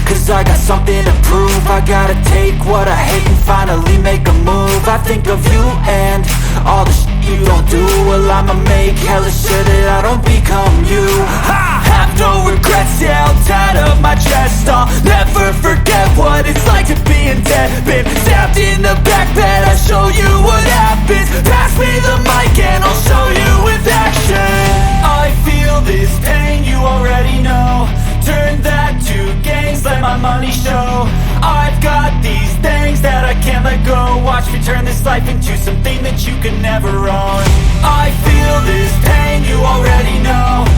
cause I got something to prove. I gotta take what I hate and finally make a move. I think of you and all the shit you don't do. Well, I'ma make hella sure that I don't become you. I have no regrets, yeah, I'll tie up my chest. I'll never forget what it's like to be in debt. Been stabbed in the back bed, I'll show you what happens. Pass me the mic and I'll show you with action. I feel this pain, you already know. Turn that to gains, let my money show. I've got these things that I can't let go. Watch me turn this life into something that you could never own. I feel this pain, you already know.